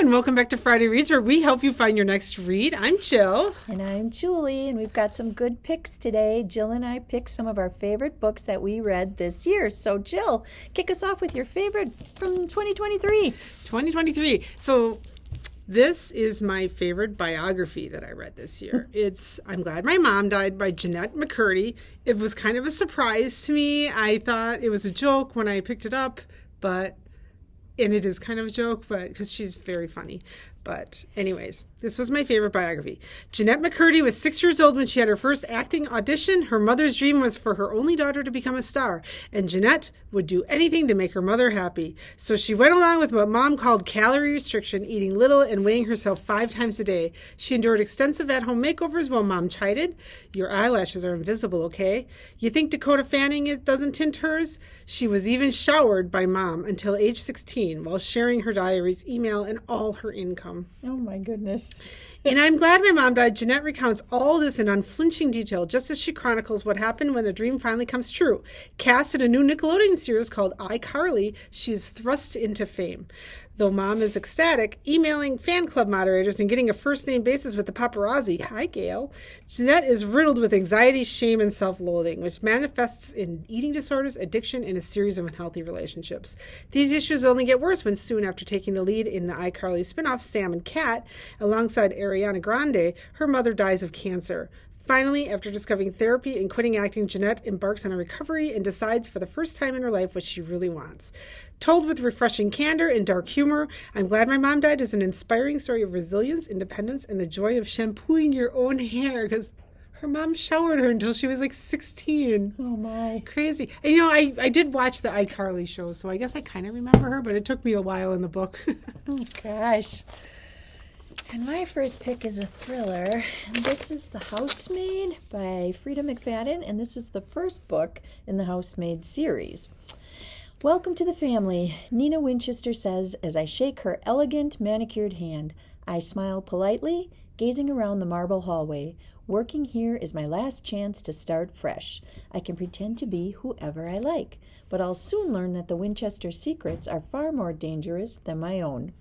and welcome back to Friday Reads, where we help you find your next read. I'm Jill. And I'm Julie, and we've got some good picks today. Jill and I picked some of our favorite books that we read this year. So, Jill, kick us off with your favorite from 2023. 2023. So, this is my favorite biography that I read this year. It's I'm Glad My Mom Died by Jeanette McCurdy. It was kind of a surprise to me. I thought it was a joke when I picked it up, and it is kind of a joke, but because she's very funny. But anyways, this was my favorite biography. Jeanette McCurdy was 6 years old when she had her first acting audition. Her mother's dream was for her only daughter to become a star, and Jeanette would do anything to make her mother happy. So she went along with what Mom called calorie restriction, eating little and weighing herself 5 times a day. She endured extensive at-home makeovers while Mom chided, "Your eyelashes are invisible, okay? You think Dakota Fanning doesn't tint hers?" She was even showered by Mom until age 16 while sharing her diaries, email, and all her income. Oh, my goodness. And I'm Glad My Mom Died. Jeanette recounts all this in unflinching detail, just as she chronicles what happened when a dream finally comes true. Cast in a new Nickelodeon series called iCarly, she is thrust into fame. Though Mom is ecstatic, emailing fan club moderators and getting a first-name basis with the paparazzi, hi Gail, Jeanette is riddled with anxiety, shame, and self-loathing, which manifests in eating disorders, addiction, and a series of unhealthy relationships. These issues only get worse when soon after taking the lead in the iCarly spinoff Sam and Cat, alongside Ariana Grande, her mother dies of cancer. Finally, after discovering therapy and quitting acting, Jeanette embarks on a recovery and decides for the first time in her life what she really wants. Told with refreshing candor and dark humor, I'm Glad My Mom Died is an inspiring story of resilience, independence, and the joy of shampooing your own hair, because her mom showered her until she was like 16. Oh, my. Crazy. And, I did watch the iCarly show, so I guess I kind of remember her, but it took me a while in the book. Oh, gosh. And my first pick is a thriller. And this is The Housemaid by Frida McFadden, and this is the first book in the Housemaid series. Welcome to the family, Nina Winchester says as I shake her elegant, manicured hand. I smile politely, gazing around the marble hallway. Working here is my last chance to start fresh. I can pretend to be whoever I like, but I'll soon learn that the Winchester secrets are far more dangerous than my own.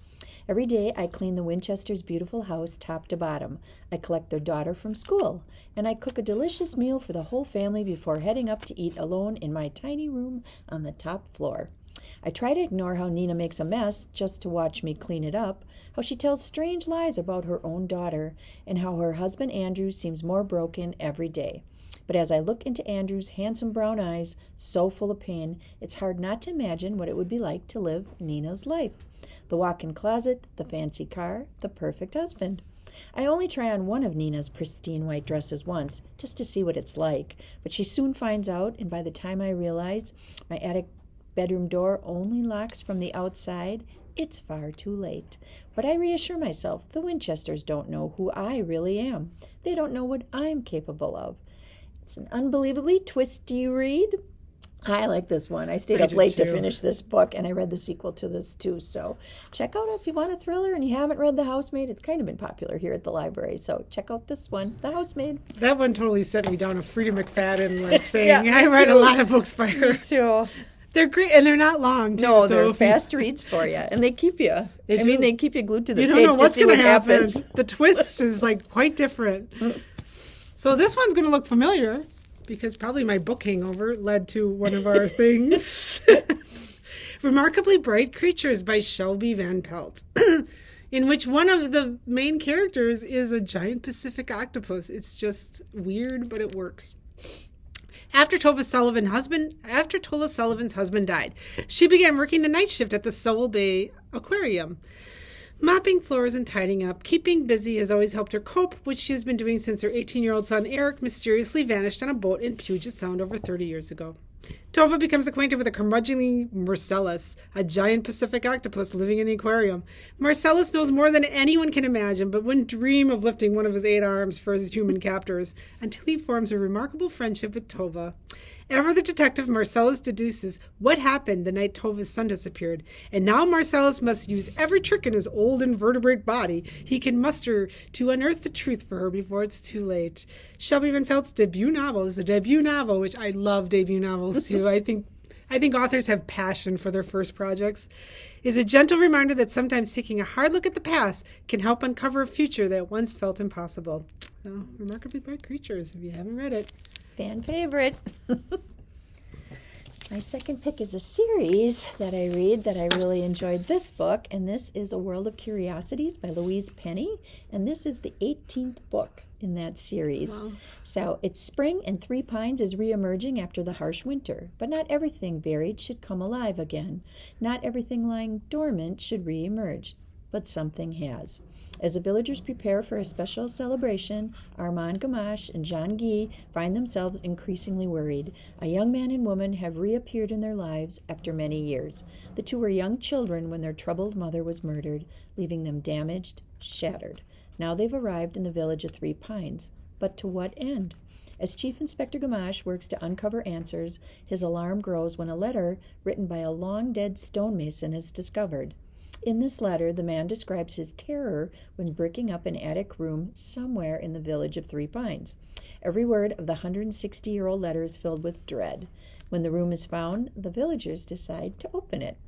Every day I clean the Winchesters' beautiful house top to bottom. I collect their daughter from school, and I cook a delicious meal for the whole family before heading up to eat alone in my tiny room on the top floor. I try to ignore how Nina makes a mess just to watch me clean it up, how she tells strange lies about her own daughter, and how her husband Andrew seems more broken every day. But as I look into Andrew's handsome brown eyes, so full of pain, it's hard not to imagine what it would be like to live Nina's life. The walk-in closet, the fancy car, the perfect husband. I only try on one of Nina's pristine white dresses once, just to see what it's like, but she soon finds out, and by the time I realize my attic bedroom door only locks from the outside, it's far too late. But I reassure myself, the Winchesters don't know who I really am. They don't know what I'm capable of. It's an unbelievably twisty read. I like this one. I stayed up late to finish this book, and I read the sequel to this too. So check out if you want a thriller and you haven't read The Housemaid. It's kind of been popular here at the library. So check out this one, The Housemaid. That one totally set me down a Frida McFadden thing. Yeah, I read a lot of books by her. Me too. They're great, and they're not long, too. No, they're fast reads for you, and they keep you. They keep you glued to the page to see what happens. You don't know what's going to happen. The twist is quite different. So this one's going to look familiar, because probably my book hangover led to one of our things. Remarkably Bright Creatures by Shelby Van Pelt, in which one of the main characters is a giant Pacific octopus. It's just weird, but it works. After Tola Sullivan's husband died, she began working the night shift at the Sewell Bay Aquarium. Mopping floors and tidying up, keeping busy has always helped her cope, which she has been doing since her 18-year-old son Eric mysteriously vanished on a boat in Puget Sound over 30 years ago. Tova becomes acquainted with a curmudgeonly Marcellus, a giant Pacific octopus living in the aquarium. Marcellus knows more than anyone can imagine, but wouldn't dream of lifting one of his 8 arms for his human captors until he forms a remarkable friendship with Tova. Ever the detective, Marcellus deduces what happened the night Tova's son disappeared, and now Marcellus must use every trick in his old invertebrate body he can muster to unearth the truth for her before it's too late. Shelby Van Pelt's debut novel is a debut novel, which I love debut novels too. I think I think authors have passion for their first projects. It's a gentle reminder that sometimes taking a hard look at the past can help uncover a future that once felt impossible. So, Remarkably Bright Creatures, if you haven't read it. Fan favorite. My second pick is a series that I read that I really enjoyed this book, and this is A World of Curiosities by Louise Penny, and this is the 18th book in that series. Wow. So it's spring and Three Pines is reemerging after the harsh winter, but not everything buried should come alive again. Not everything lying dormant should reemerge, but something has. As the villagers prepare for a special celebration, Armand Gamache and Jean Guy find themselves increasingly worried. A young man and woman have reappeared in their lives after many years. The two were young children when their troubled mother was murdered, leaving them damaged, shattered. Now they've arrived in the village of Three Pines. But to what end? As Chief Inspector Gamache works to uncover answers, his alarm grows when a letter written by a long-dead stonemason is discovered. In this letter, the man describes his terror when breaking up an attic room somewhere in the village of Three Pines. Every word of the 160-year-old letter is filled with dread. When the room is found, the villagers decide to open it.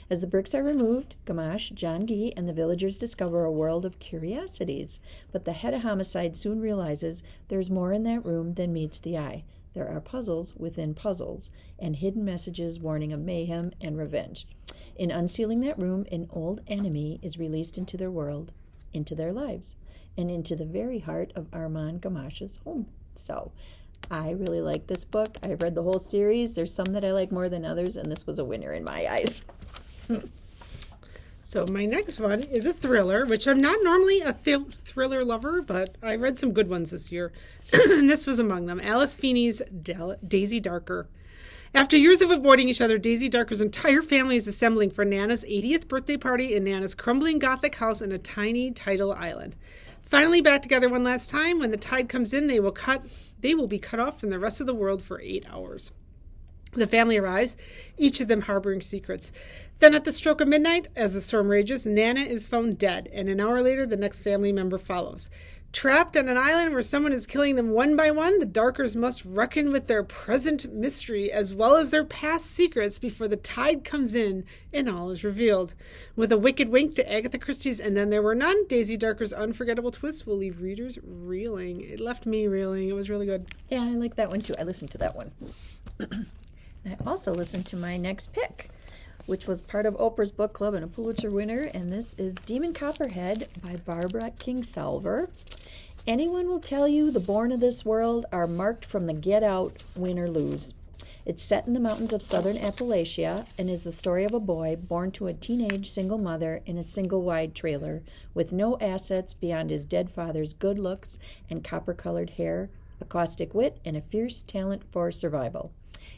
As the bricks are removed, Gamache, Jean Guy, and the villagers discover a world of curiosities. But the head of homicide soon realizes there's more in that room than meets the eye. There are puzzles within puzzles, and hidden messages warning of mayhem and revenge. In unsealing that room, an old enemy is released into their world, into their lives, and into the very heart of Armand Gamache's home. So, I really like this book. I've read the whole series. There's some that I like more than others, and this was a winner in my eyes. So my next one is a thriller, which I'm not normally a thriller lover, but I read some good ones this year, and this was among them. Alice Feeney's Daisy Darker. After years of avoiding each other, Daisy Darker's entire family is assembling for Nana's 80th birthday party in Nana's crumbling Gothic house in a tiny tidal island. Finally back together one last time, when the tide comes in, they will be cut off from the rest of the world for 8 hours. The family arrives, each of them harboring secrets. Then at the stroke of midnight, as the storm rages, Nana is found dead, and an hour later the next family member follows. Trapped on an island where someone is killing them one by one, the Darkers must reckon with their present mystery as well as their past secrets before the tide comes in and all is revealed. With a wicked wink to Agatha Christie's And Then There Were None, Daisy Darker's unforgettable twist will leave readers reeling. It left me reeling. It was really good. Yeah, I like that one too. I listened to that one. I also listened to my next pick, which was part of Oprah's book club and a Pulitzer winner, and this is Demon Copperhead by Barbara Kingsolver. Anyone will tell you the born of this world are marked from the get out, win or lose. It's set in the mountains of southern Appalachia and is the story of a boy born to a teenage single mother in a single-wide trailer with no assets beyond his dead father's good looks and copper-colored hair, a caustic wit, and a fierce talent for survival.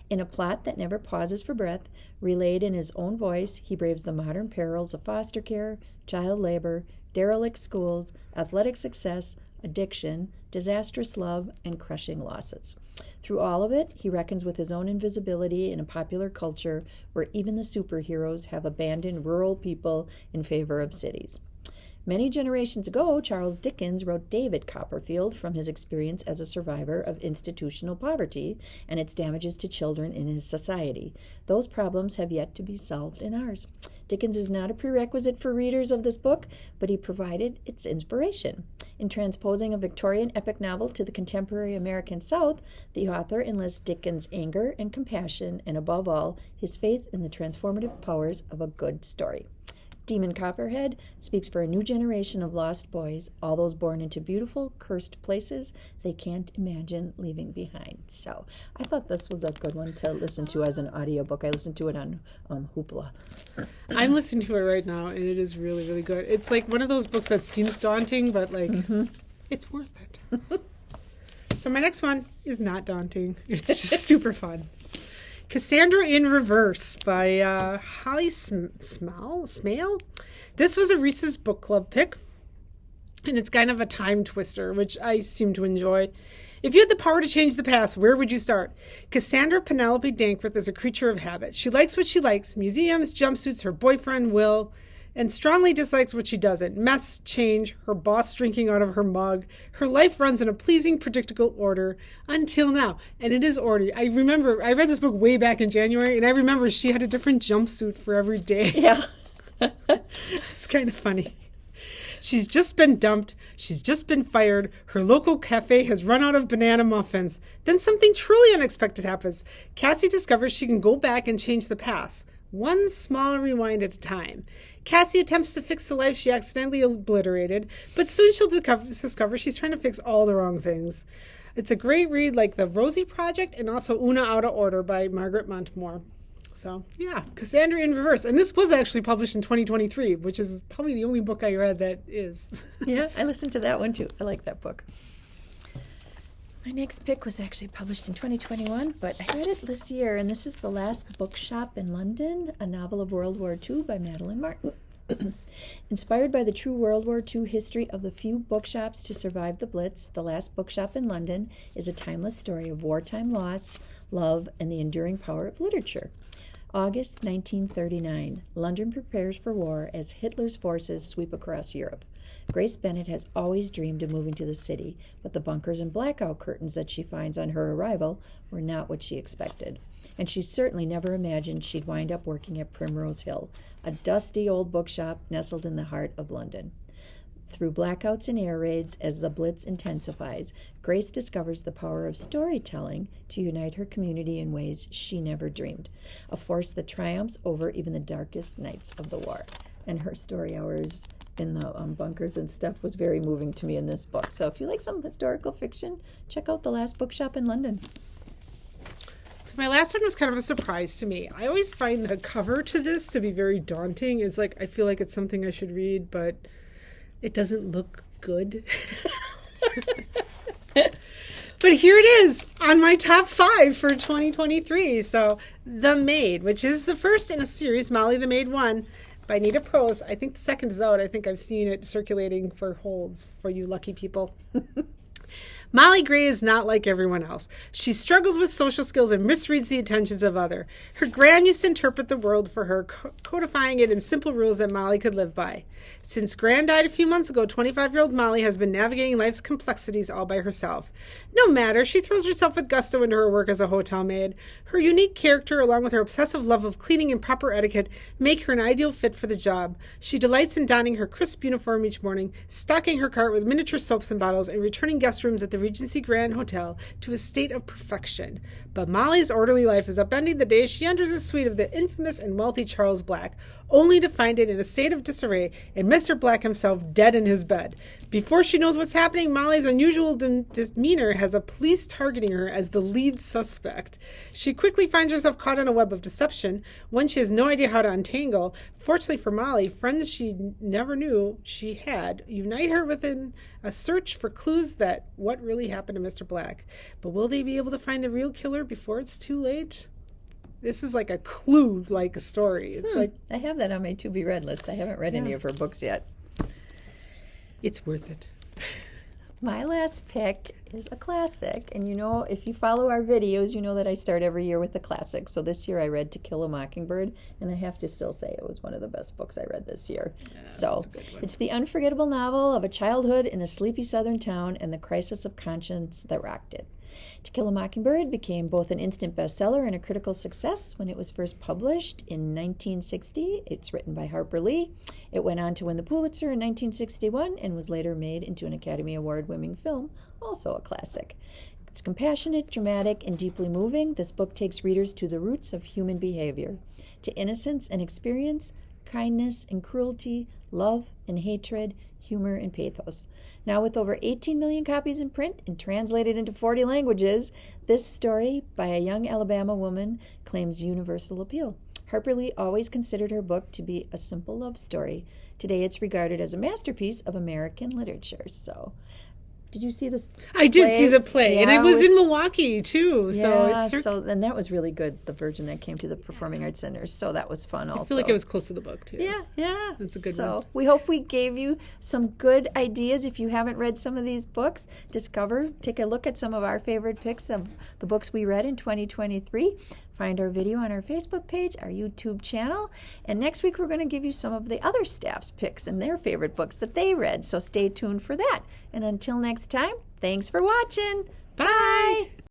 In a plot that never pauses for breath, relayed in his own voice, he braves the modern perils of foster care, child labor, derelict schools, athletic success, addiction, disastrous love, and crushing losses. Through all of it, he reckons with his own invisibility in a popular culture where even the superheroes have abandoned rural people in favor of cities. Many generations ago, Charles Dickens wrote David Copperfield from his experience as a survivor of institutional poverty and its damages to children in his society. Those problems have yet to be solved in ours. Dickens is not a prerequisite for readers of this book, but he provided its inspiration. In transposing a Victorian epic novel to the contemporary American South, the author enlists Dickens' anger and compassion, and above all, his faith in the transformative powers of a good story. Demon Copperhead speaks for a new generation of lost boys, all those born into beautiful, cursed places they can't imagine leaving behind. So I thought this was a good one to listen to as an audiobook. I listened to it on Hoopla. I'm listening to it right now, and it is really, really good. It's like one of those books that seems daunting, but it's worth it. So my next one is not daunting. It's just super fun. Cassandra in Reverse by Holly Smale. This was a Reese's Book Club pick, and it's kind of a time twister, which I seem to enjoy. If you had the power to change the past, where would you start? Cassandra Penelope Dankworth is a creature of habit. She likes what she likes, museums, jumpsuits, her boyfriend, Will, and strongly dislikes what she doesn't. Mess, change, her boss drinking out of her mug. Her life runs in a pleasing, predictable order until now. And it is order. I remember, I read this book way back in January, and I remember she had a different jumpsuit for every day. Yeah. It's kind of funny. She's just been dumped. She's just been fired. Her local cafe has run out of banana muffins. Then something truly unexpected happens. Cassie discovers she can go back and change the past, one small rewind at a time. Cassie attempts to fix the life she accidentally obliterated, but soon she'll discover she's trying to fix all the wrong things. It's a great read, like The Rosie Project and also Una Out of Order by Margaret Montmore. So, yeah, Cassandra in Reverse. And this was actually published in 2023, which is probably the only book I read that is. Yeah, I listened to that one too. I like that book. My next pick was actually published in 2021, but I read it this year, and this is The Last Bookshop in London, a novel of World War II by Madeline Martin. Inspired by the true World War II history of the few bookshops to survive the Blitz, The Last Bookshop in London is a timeless story of wartime loss, love, and the enduring power of literature. August 1939. London prepares for war as Hitler's forces sweep across Europe. Grace Bennet has always dreamed of moving to the city, but the bunkers and blackout curtains that she finds on her arrival were not what she expected. And she certainly never imagined she'd wind up working at Primrose Hill, a dusty old bookshop nestled in the heart of London. Through blackouts and air raids, as the Blitz intensifies, Grace discovers the power of storytelling to unite her community in ways she never dreamed, a force that triumphs over even the darkest nights of the war. And her story hours in the bunkers and stuff was very moving to me in this book. So if you like some historical fiction, check out The Last Bookshop in London. So my last one was kind of a surprise to me. I always find the cover to this to be very daunting. It's like, I feel like it's something I should read, but it doesn't look good. But here it is on my top 5 for 2023. So The Maid, which is the first in a series, Molly the Maid 1, by Nita Prose. I think the second is out. I think I've seen it circulating for holds for you lucky people. Molly Gray is not like everyone else. She struggles with social skills and misreads the intentions of others. Her gran used to interpret the world for her, codifying it in simple rules that Molly could live by. Since Gran died a few months ago, 25-year-old Molly has been navigating life's complexities all by herself. No matter, she throws herself with gusto into her work as a hotel maid. Her unique character, along with her obsessive love of cleaning and proper etiquette, make her an ideal fit for the job. She delights in donning her crisp uniform each morning, stocking her cart with miniature soaps and bottles, and returning guest rooms at the Regency Grand Hotel to a state of perfection. But Molly's orderly life is upending the day she enters the suite of the infamous and wealthy Charles Black, only to find it in a state of disarray and Mr. Black himself dead in his bed. Before she knows what's happening, Molly's unusual demeanor has a police targeting her as the lead suspect. She quickly finds herself caught in a web of deception, one she has no idea how to untangle. Fortunately for Molly, friends she never knew she had unite her within a search for clues that what really happened to Mr. Black. But will they be able to find the real killer before it's too late? This is like a clue-like story. It's like, I have that on my to-be-read list. I haven't read any of her books yet. it's worth it. My last pick is a classic. And you know, if you follow our videos, you know that I start every year with a classic. So this year I read To Kill a Mockingbird, and I have to still say it was one of the best books I read this year. Yeah, so it's the unforgettable novel of a childhood in a sleepy southern town and the crisis of conscience that rocked it. To Kill a Mockingbird became both an instant bestseller and a critical success when it was first published in 1960. It's written by Harper Lee. It went on to win the Pulitzer in 1961 and was later made into an Academy Award-winning film, also a classic. It's compassionate, dramatic, and deeply moving. This book takes readers to the roots of human behavior, to innocence and experience, kindness and cruelty, love and hatred, humor and pathos. Now with over 18 million copies in print and translated into 40 languages, this story by a young Alabama woman claims universal appeal. Harper Lee always considered her book to be a simple love story. Today it's regarded as a masterpiece of American literature. So, did you see this? I did see the play, yeah, and it was in Milwaukee too. Yeah, So and that was really good. The version that came to the Performing Arts Centers, so that was fun. Also, I feel like it was close to the book too. Yeah, it's a good one. So we hope we gave you some good ideas. If you haven't read some of these books, take a look at some of our favorite picks of the books we read in 2023. Find our video on our Facebook page, our YouTube channel, and next week we're going to give you some of the other staff's picks and their favorite books that they read, so stay tuned for that. And until next time, thanks for watching. Bye.